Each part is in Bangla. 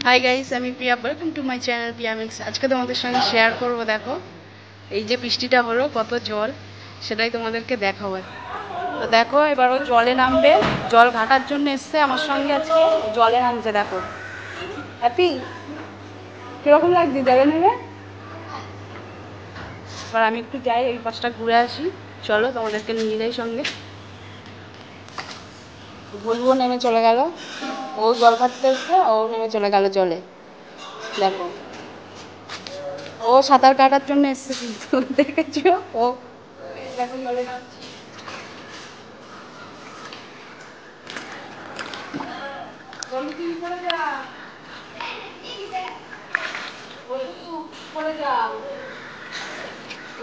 হাই গাইস, আমি Priya, welcome to my channel Priya mix. আজকে তোমাদের সঙ্গে শেয়ার করব, দেখো এই যে বৃষ্টিটা হলো, কত জল সেটাই তোমাদেরকে দেখাবো। তো দেখো এবারও জলে নামবে, জল ঘাটার জন্য এসছে আমার সঙ্গে, আজকে জলে নামছে। দেখো হ্যাপি, কীরকম লাগছে জলে নেমে? এবার আমি একটু যাই, এই পাশটা ঘুরে আসি। চলো তোমাদেরকে নিয়ে যাই সঙ্গে। বলবো নেমে চলে গেল, ও জল ঘাটতে এসছে, ও নেমে চলে গেল জলে। দেখো ও সাঁতার কাটার জন্য এসছে, কিন্তু দেখেছো ও দেখো জলে নামছে।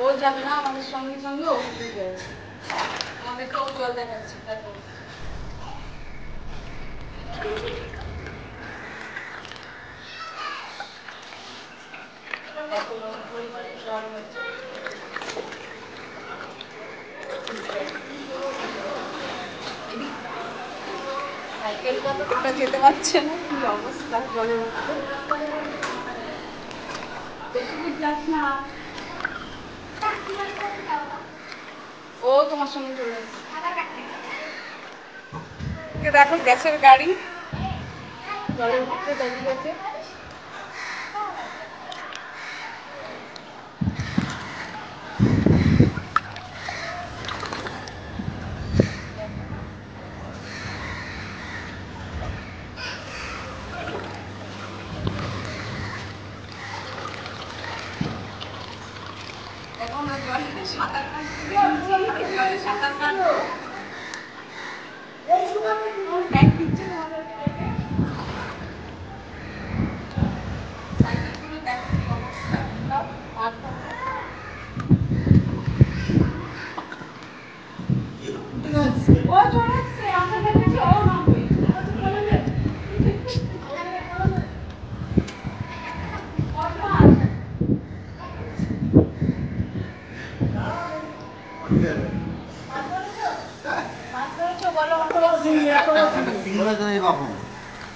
ও যাবে না আমাদের সঙ্গে সঙ্গে, ও আমাদেরকে ও জল দেখাচ্ছে। দেখো সাইকেলটা তো ওটা যেতে পারছে না, কি অবস্থা জলের মধ্যে। বেশি দূর যাস না, ও তোমার সঙ্গে চলে আসছে। দেখো গ্যাসের গাড়ি জলের মধ্যে দাঁড়িয়ে গেছে। এখন জলে সাঁতার কাটতে গেছি, জলে সাঁতার কাটবো। ব্যাগ দিচ্ছে তোমাদেরকে দেখে। সাইকেলগুলো দেখো কি অবস্থা। ও চলে এসছে, আমরা দেখেছি ও নামবে।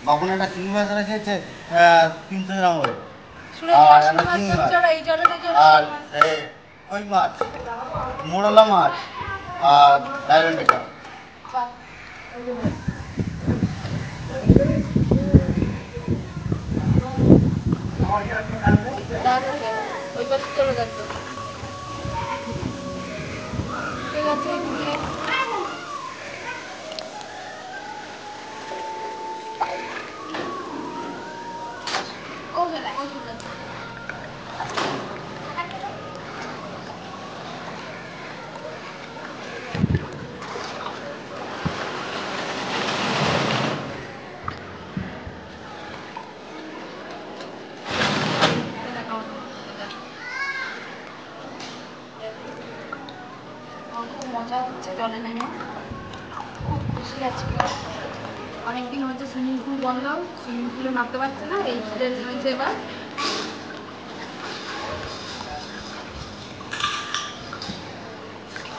বাবুন একটা চিংড়ি মাছ রেখেছে 300 গ্রাম করে, আর কই মাছ, মোরলা মাছ, আর ডায়মন্ড এটা। ওই পাশে চলে যাচ্ছে। ঠিক আছে, খুব মজা হচ্ছে জলে নেমে, খুব খুশি আজকে। অনেকদিন হচ্ছে সুইমিং পুল বন্ধ, সুইমিং পুলে নামতে পারছে না, এই পুলে নেমেছে এবার।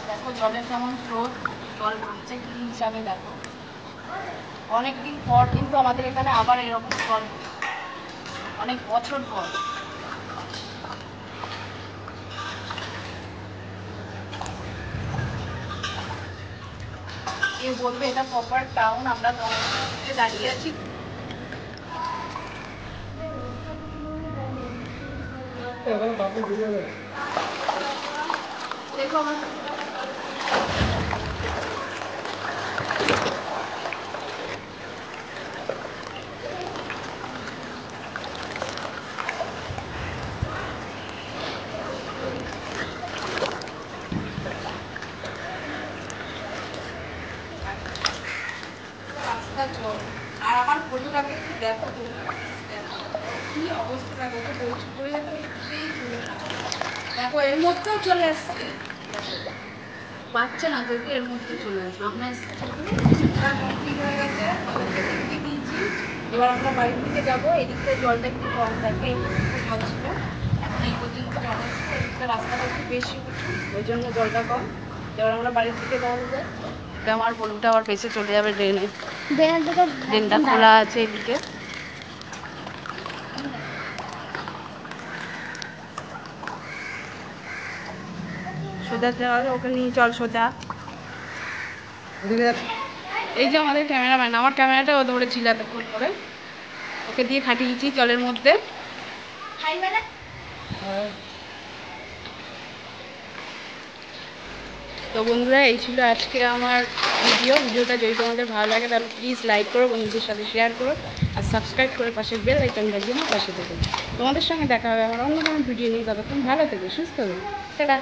দেখো জলের কেমন স্রোত, জল নামছে কি হিসাবে। দেখো অনেকদিন পর কিন্তু আমাদের এখানে আবার এরকম জল, অনেক বছর পর। কেউ বলবে এটা প্রপার টাউন, আমরা দাঁড়িয়ে আছি। দেখো আমার রাস্তা জল, আর আমার ফটোটাকে একটু দেখো তুমি, দেখো কি অবস্থা। দেখো ওকে বলছি পড়ে যাবে, কিছুতেই চলে না। দেখো এর মধ্যেও চলে আসছে, পাচ্ছে না যদি, এর মধ্যে চলে আসবে। আমরা কমপ্লিট হয়ে গেছে, ওদেরকে দেখিয়ে দিয়েছি। এবার আমরা বাড়ির দিকে যাবো। এদিকটা জলটা একটু কম, দেখো এই পর্যন্ত জল ছিল, এখন এই পর্যন্ত জল আসছে। এদিকটা রাস্তাটা একটু বেশি উঁচু, ওই জন্য জলটা কম। এবার আমরা বাড়ির দিকে যাবো। এটা আমার বলুটা আবার বেঁচে চলে যাবে ড্রেনে, ড্রেনটা খোলা আছে এদিকে। সোজা যাওয়ার ওকে নিয়ে চল সোজা। এই যে আমাদের ক্যামেরাম্যান, আমার ক্যামেরাটা ও ধরেছিল এতক্ষণ করে, ওকে দিয়ে খাটিয়েছি জলের মধ্যে। তো বন্ধুরা, এই ছিল আজকে আমার ভিডিওটা যদি তোমাদের ভালো লাগে তাহলে প্লিজ লাইক করো, বন্ধুদের সাথে শেয়ার করো, আর সাবস্ক্রাইব করে পাশে বেল আইকন বাজিয়ে আমার পাশে থেকো। তোমাদের সঙ্গে দেখা হবে আমার অন্য কোনো ভিডিও নিয়ে। ততক্ষণ ভালো থেকো, সুস্থ থেকো, টাটা।